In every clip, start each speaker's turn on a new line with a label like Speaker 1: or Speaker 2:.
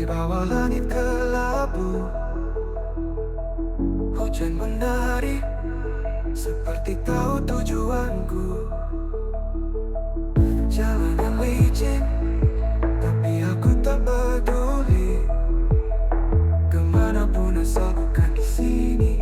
Speaker 1: Di bawah langit kelabu, hujan menari seperti tahu tujuanku. Jalan yang licin, tapi aku tak peduli. Kemanapun asal bukan di sini.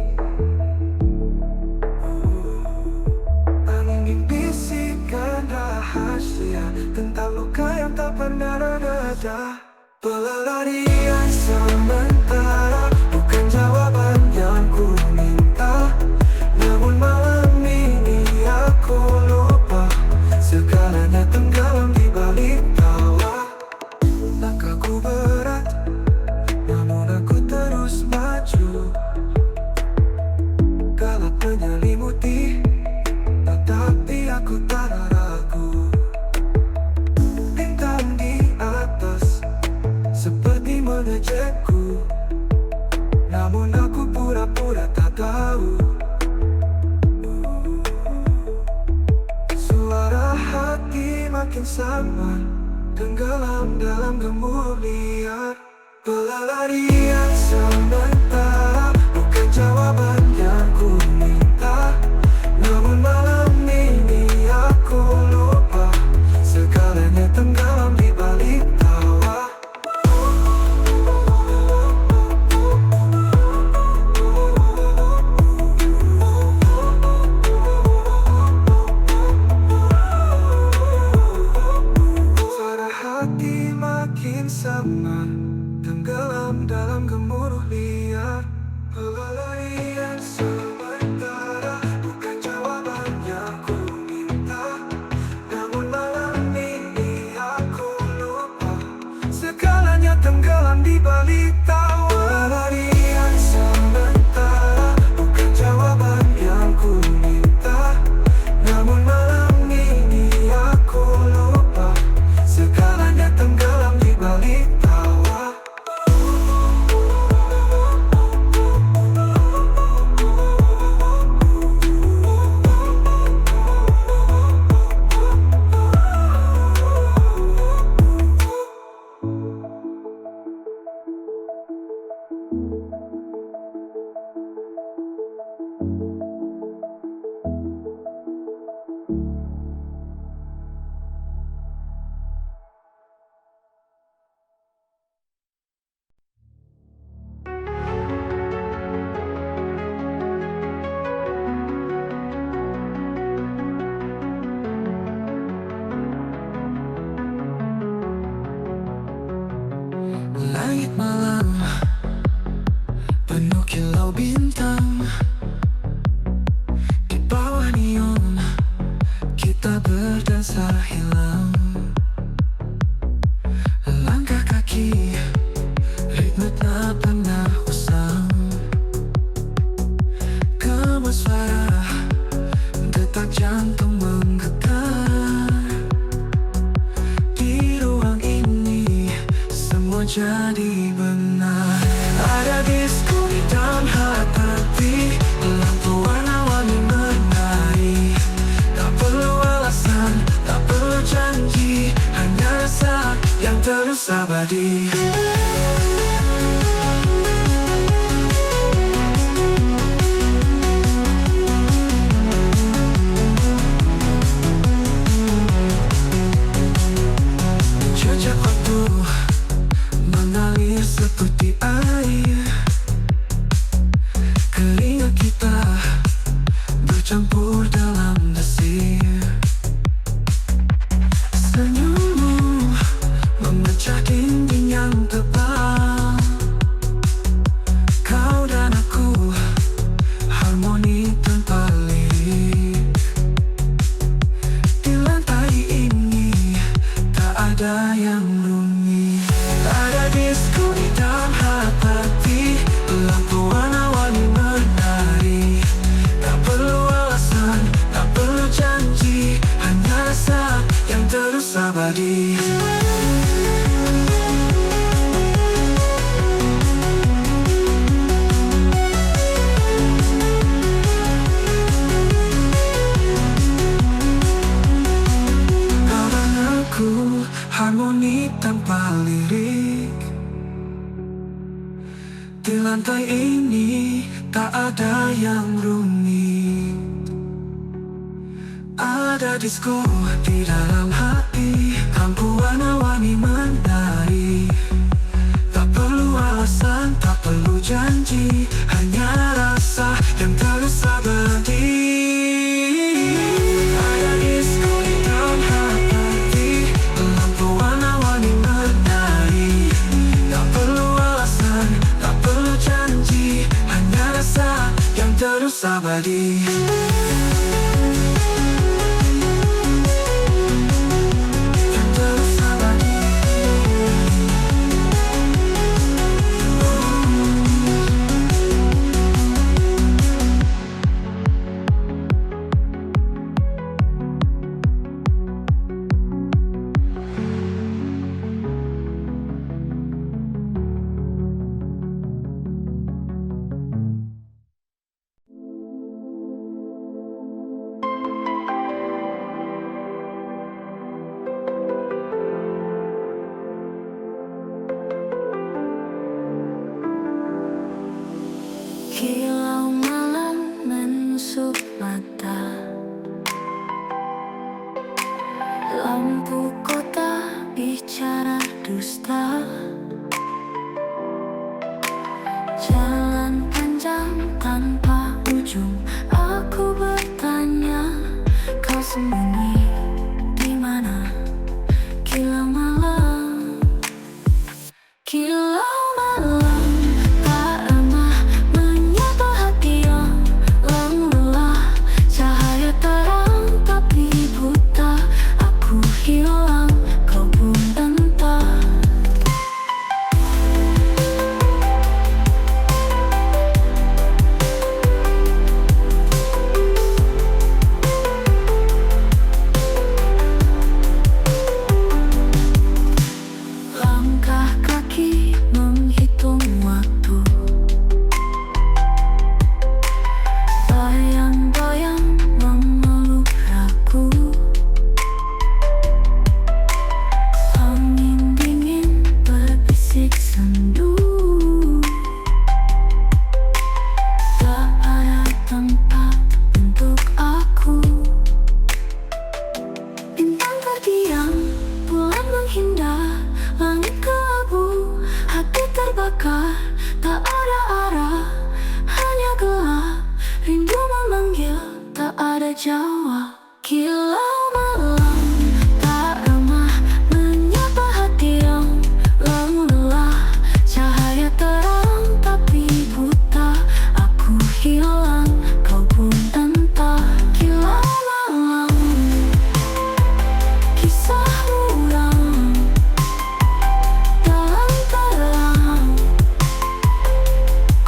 Speaker 1: Angin bisikan rahasia tentang luka yang tak pernah reda. Pelarian sementara bukan jawaban yang ku minta. Namun malam ini aku lupa segalanya tenggelam di balik tawa. Langkahku berat, namun aku terus maju. Galak menyelimuti, tetapi aku tak ragu. Bintang di atas seperti mengejekku, namun aku pura-pura tak tahu. Suara hati makin samar, tenggelam dalam gemuruh liar. Pelarian sementara bukan jawaban yang ku minta. Namun malam ini aku lupa segalanya tenggelam di balik tawa. Suara hati makin samar, tenggelam dalam gemuruh liar. Pelarian sementara bukan jawaban yang ku minta. Namun malam ini aku lupa segalanya tenggelam di balik tawa. Pelarian sementara bukan jawaban yang ku minta. Namun malam ini aku lupa segalanya tenggelam di balik tawa. Langit malam penuh kilau bintang. Di bawah neon kita berdansa hilang. Langkah kaki ritme tak pernah usang. Gemas suara, detak jantung menggetar. Di ruang ini semua jadi benar. Ada disco di dalam hati, lampu warna-warni menari. Tak perlu alasan, tak perlu janji, hanya rasa yang terus abadi. Jejak waktu mengalir seperti air. Keringat kita bercampur dalam desir. Senyummu memecah dinding yang ada yang rumit. Ada disko di dalam hati, lampu warna-warni menari. Tak perlu alasan, tak perlu janji, hanya rasa yang terus abadi. Ada disko di dalam hati, lampu warna-warni menari. Tak perlu alasan, tak perlu janji, hanya rasa yang terus abadi.
Speaker 2: Kilau malam menusuk mata, lampu kota bicara dusta. Jalan panjang tanpa ujung, aku bertanya, kau sembunyi di mana? Kilau malam, kilau malam. Tak ada arah, hanya gelap. Rindu memanggil, tak ada jawab. Kilau malam tak ramah, menyapa hati yang lalu lelah. Cahaya terang tapi buta, aku hilang, kau pun entah. Kilau malam, kisah muram dalam terang.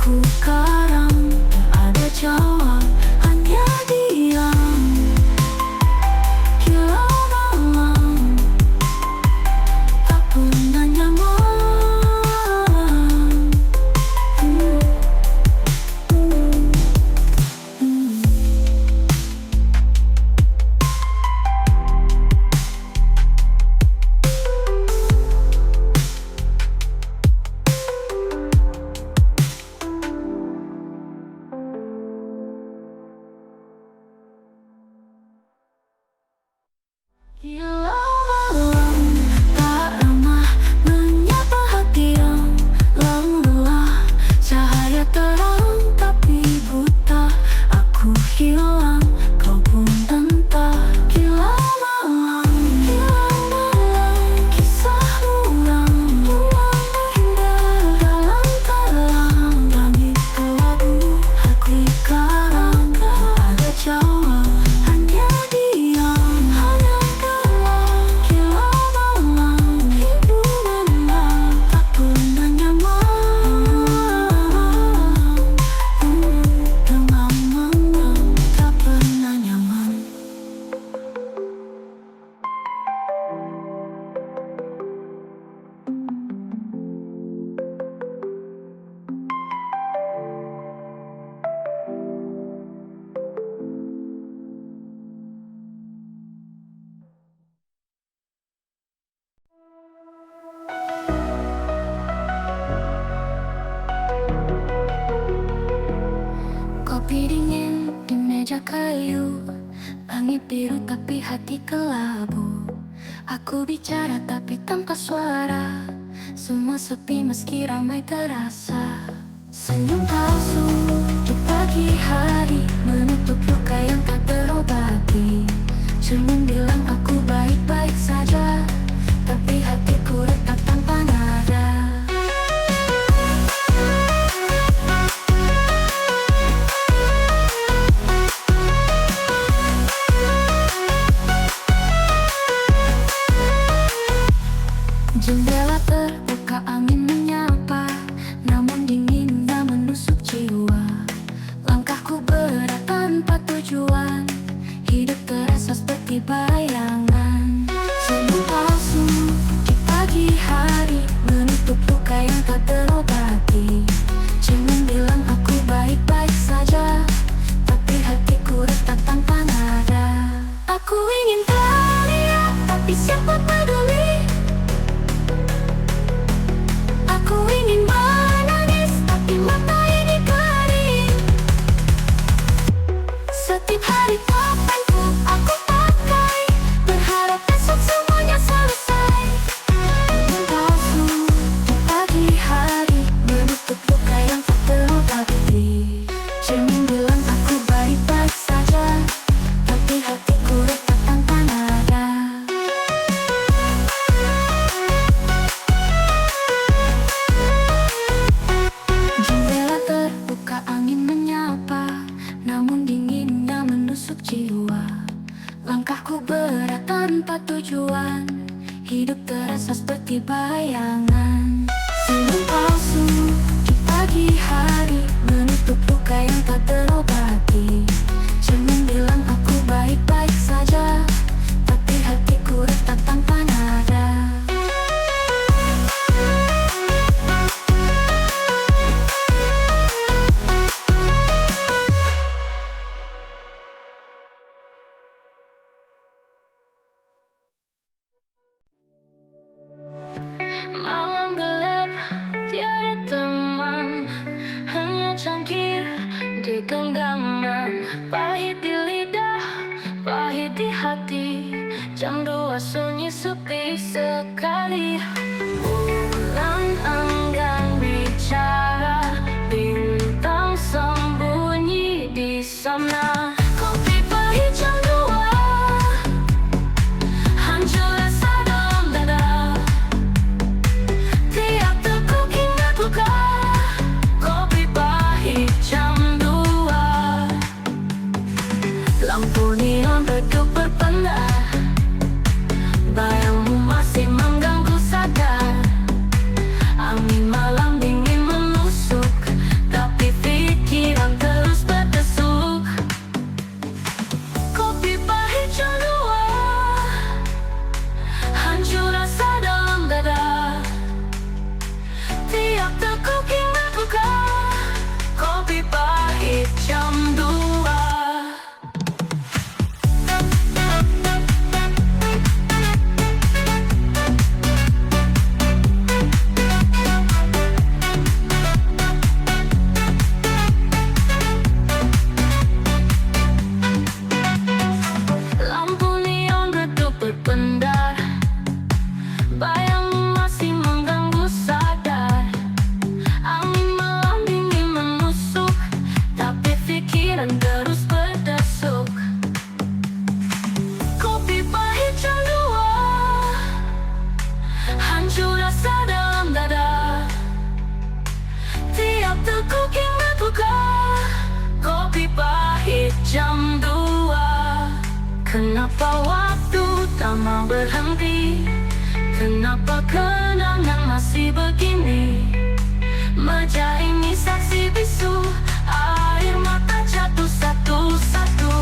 Speaker 2: Ku karam, tak ada jawab, hanya diam. meja kayu, langit biru tapi hati kelabu. Aku bicara tapi tanpa suara, semua sepi meski ramai terasa. Senyum palsu di pagi hari menutup luka yang tak terobati. Cermin bilang aku baik-baik saja, tapi hatiku retak tanpa nada. Jendela terbuka, angin menyapa, namun dinginnya menusuk jiwa. Langkahku berat tanpa tujuan, hidup terasa seperti bayangan. Senyum palsu di pagi hari menutup luka yang tak terobati. Cermin bilang aku baik-baik saja, tapi hatiku retak tanpa nada. Aku ingin teriak, tapi siapa peduli? Aku ingin menangis, tapi mata ini kering. Setiap hari topengku aku pakai, berharap besok semuanya selesai. Palsu di pagi hari menutup luka yang tak terobati. Cermin bilang aku baik-baik saja, tapi hatiku retak tanpa nada. Jendela terbuka, angin menyapa, namun dinginnya menusuk jiwa. Langkahku berat tanpa tujuan, hidup terasa seperti bayangan. Senyum palsu di pagi hari menutup luka yang tak terobati. Cermin bilang aku baik-baik saja, tapi hatiku retak tanpa nada. Malam gelap, tiada teman, hanya cangkir di genggaman. Pahit di lidah, pahit di hati, jam 2 sunyi sepi sekali. Bulan enggan bicara, bintang sembunyi di sana. Kopi pahit jam 2, hancur rasa dalam dada. Tiap teguk ingat luka, kopi pahit jam 2. Lampu neon redup berpendar, bayangmu masih mengganggu sadar. Angin malam dingin menusuk, tapi pikiran terus berdesuk. Kopi pahit jam 2, hancur rasa dalam dada. Tiap teguk ingat luka, kopi pahit jam 2. Lampu neon redup berpendar, bayangmu masih mengganggu sadar. Angin malam dingin menusuk, tapi pikiran terus berdesuk. Kopi pahit jam 2, hancur rasa dalam dada. Tiap teguk ingat luka, kopi pahit jam 2. Kenapa waktu tak mau berhenti? Kenapa kenangan masih begini? Meja ini saksi bisu, air mata jatuh satu-satu.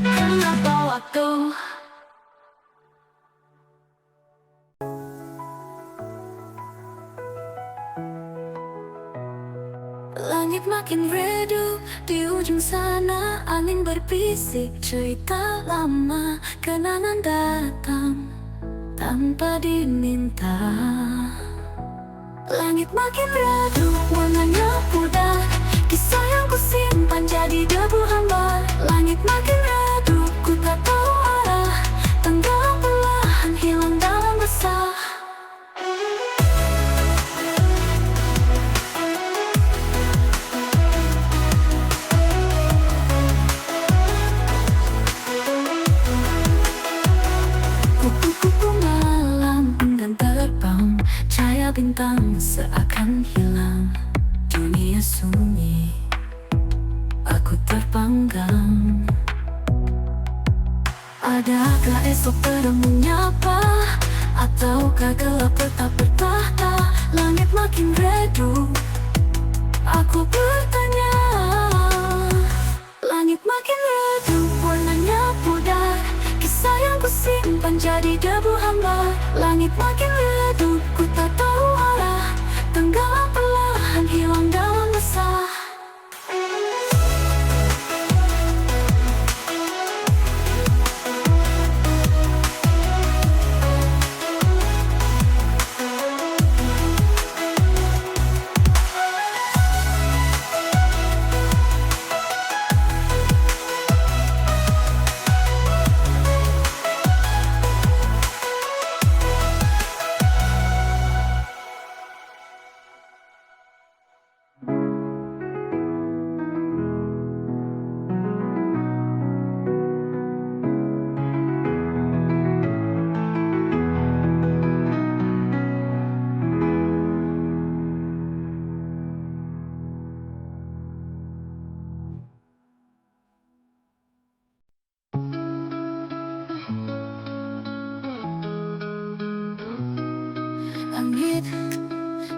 Speaker 2: Kenapa waktu Langit makin redup, ujung sana angin berbisik cerita lama, kenangan datang tanpa diminta. Langit makin redup, warnanya pudar, kisah yang kusimpan jadi debu hambar. Langit makin redup, ku tak tahu arah, tenggelam perlahan hilang dalam resah. Kupu-kupu malam enggan terbang, cahaya bintang seakan hilang. Dunia sunyi, aku terpanggang. Adakah esok padamu nyapa, ataukah gelap tetap bertahta? Langit makin redup, aku bertanya. Langit makin redup, warnanya pudar, kisah yang kusimpan jadi debu hambar. Langit makin redup, ku tak tahu arah, tenggelam perlahan hilang dalam resah. Langit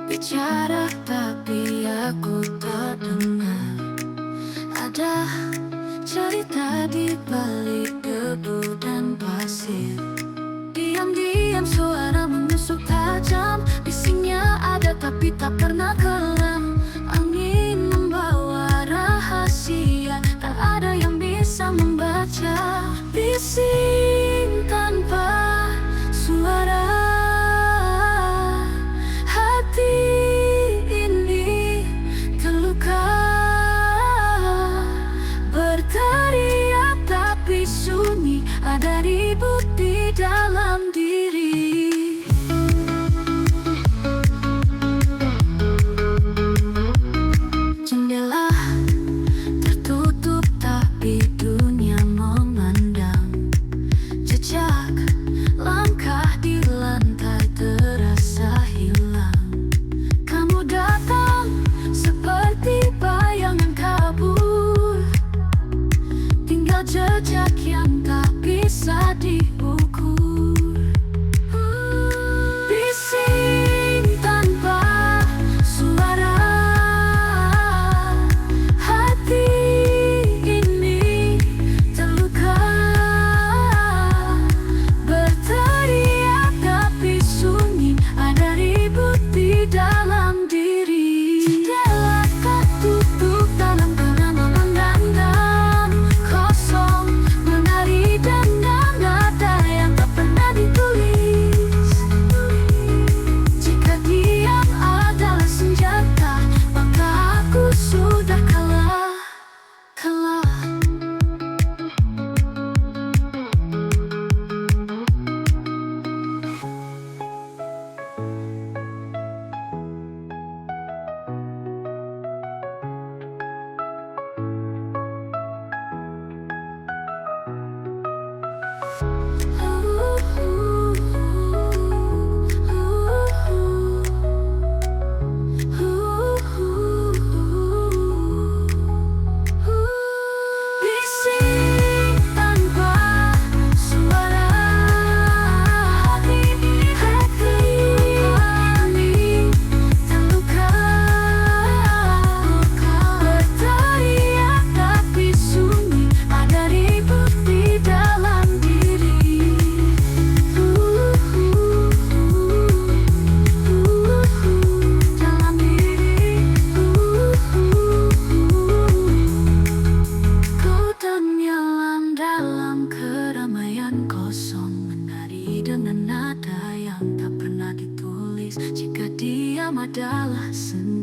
Speaker 2: bicara tapi aku tak dengar. Ada cerita di balik debu dan pasir. Diam-diam suara menusuk tajam, bisingnya ada tapi tak pernah kelam. Angin membawa rahasia, tak ada yang bisa membaca. Bising tanpa suara, ada ribut di dalam diri. Jendela tertutup tapi dunia memandang.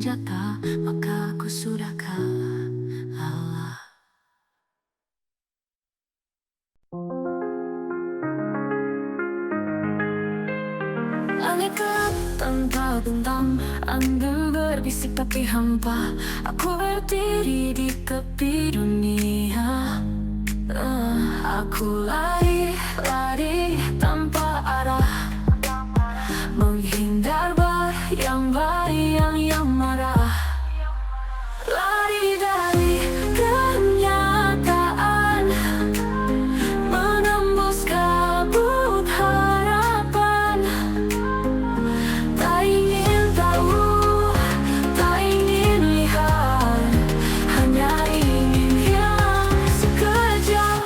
Speaker 2: senjata, maka aku sudah kalah. Langit gelap tanpa bintang, angin berbisik tapi hampa. Aku berdiri di tepi dunia. Aku lari tanpa arah, menghindar bayang-bayang yang marah. Lari dari kenyataan, menembus kabut harapan. Tak ingin tahu, tak ingin lihat, hanya ingin hilang sekejap.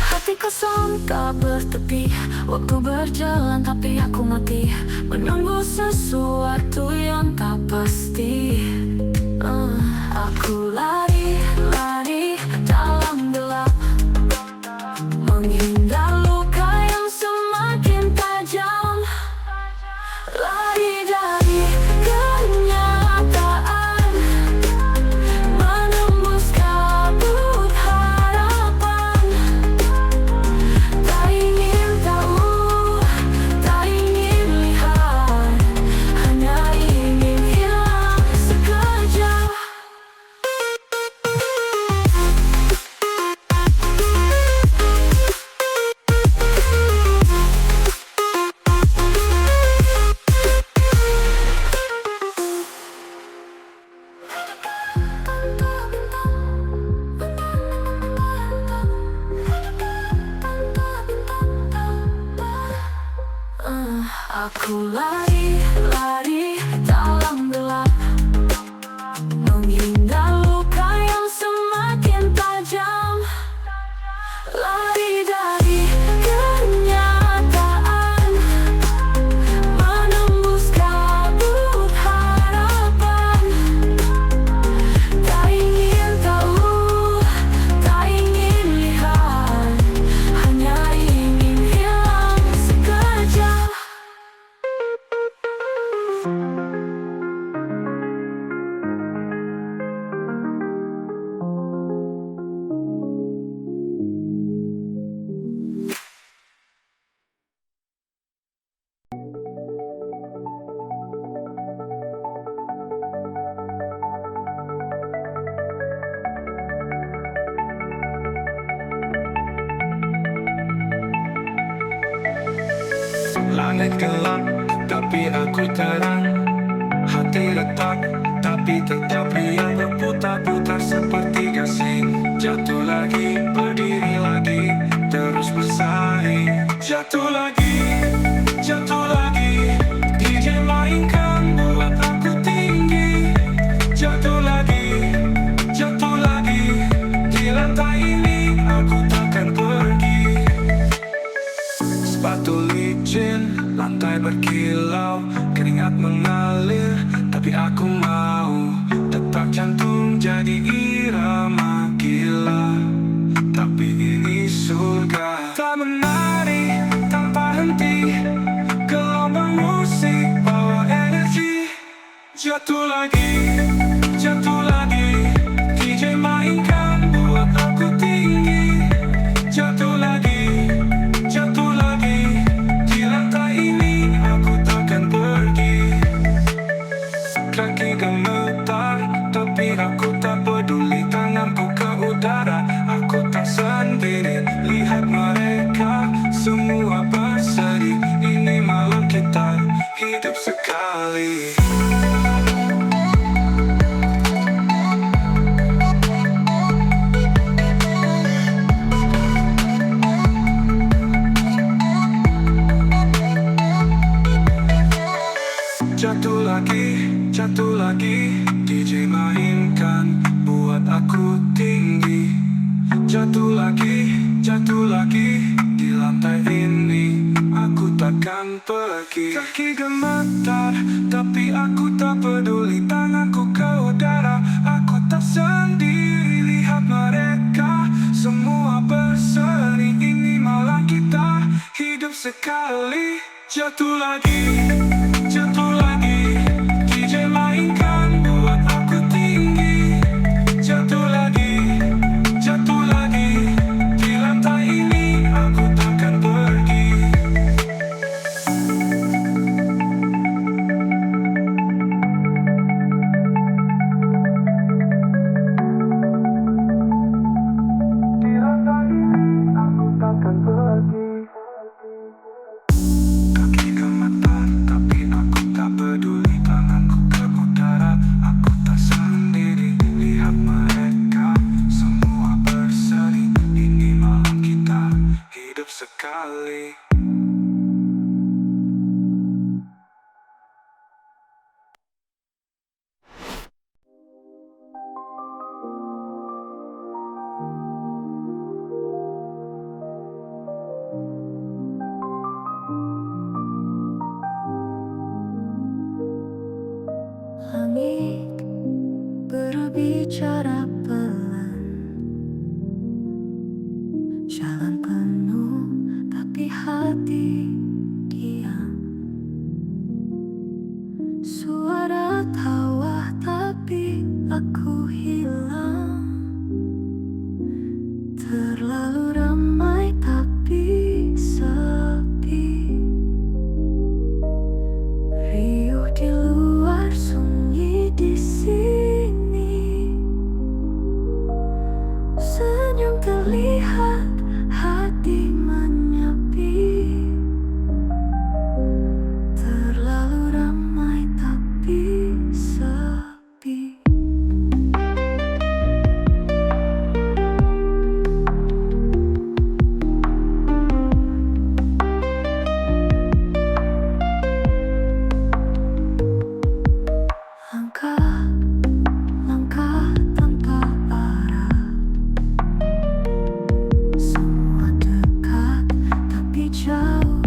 Speaker 2: Hati kosong tak bertepi, waktu berjalan tapi aku mati, menunggu sesuatu yang tak pasti. Aku lari dalam gelap, menghindar luka yang semakin tajam. Lari dari kenyataan, menembus kabut harapan. Tak ingin tahu, tak ingin lihat, hanya ingin hilang sekejap. Aku lari dalam gelap, menghindar luka yang semakin tajam. Lari dari kenyataan, menembus kabut harapan. Tak ingin tahu, tak ingin lihat, hanya ingin hilang sekejap.
Speaker 1: Langit gelap, tapi aku terang. Hati retak, tapi tetap riang, berputar-putar seperti gasing. Jatuh lagi, berdiri lagi, terus bersaing. Jatuh lagi, DJ mainkan buat aku tinggi. Jatuh lagi, di lantai ini aku takkan pergi. Sepatu licin, lantai berkilau, keringat mengalir, tapi aku mau. Detak jantung jadi irama gila, tapi ini surga. Tak menari tanpa henti, gelombang musik bawa energi. Jatuh lagi, DJ mainkan buat aku tinggi. Jatuh lagi, di lantai ini aku takkan pergi. Kaki gemetar, tapi aku tak peduli, tanganku ke udara. Aku tak sendiri, lihat mereka semua berseri. Ini malam kita hidup sekali. Jatuh lagi, DJ mainkan buat aku tinggi. Jatuh lagi, di lantai ini aku takkan pergi. Kaki gemetar, tapi aku tak peduli, tanganku ke udara. Aku tak sendiri, lihat mereka semua berseri. Ini malam kita hidup sekali. Jatuh lagi, jatuh lagi. DJ mainkan buat aku tinggi. Jatuh lagi, jatuh lagi. Di lantai ini aku takkan pergi. Di lantai ini aku takkan pergi. Kaki gemetar, tapi aku tak peduli. Tanganku ke udara, aku tak sendiri. Lihat mereka semua berseri. Ini malam kita hidup sekali.
Speaker 2: Langit berbicara pelan, jalan penuh tapi hati diam. Suara tawa tapi aku hilang. Terlalu ramai tapi sepi. Riuh di luar, sunyi di sini. Senyum terlihat, hati menyepi. Terlalu ramai tapi sepi. Langkah tanpa arah. Semua dekat tapi jauh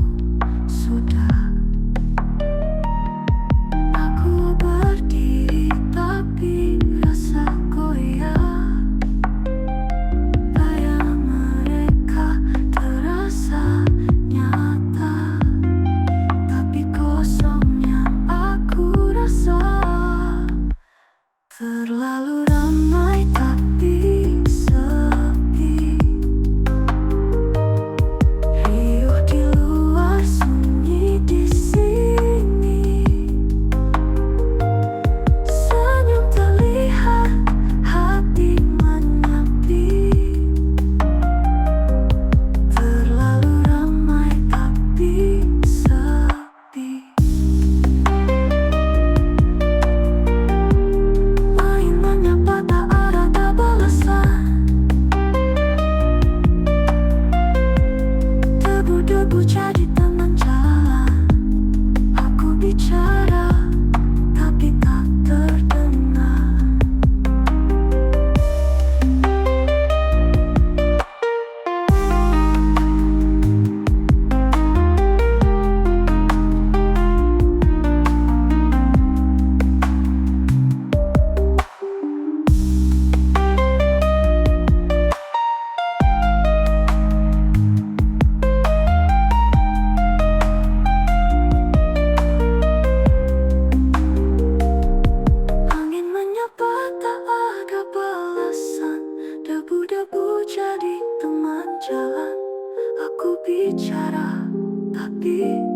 Speaker 2: sudah. Aku berdiri tapi rasa goyah. Bayang mereka terasa nyata, tapi kosongnya aku rasa. Terlalu ramai tapi sepi. Riuh di luar, sunyi di sini. Senyum terlihat, hati menyepi. Terlalu ramai tapi sepi. Main menyapa tak ada balasan. Debu-debu jadi teman jalan. Aku bicara tapi tak terdengar. Angin menyapa tak ada balasan. Debu-debu jadi teman jalan. Aku bicara tapi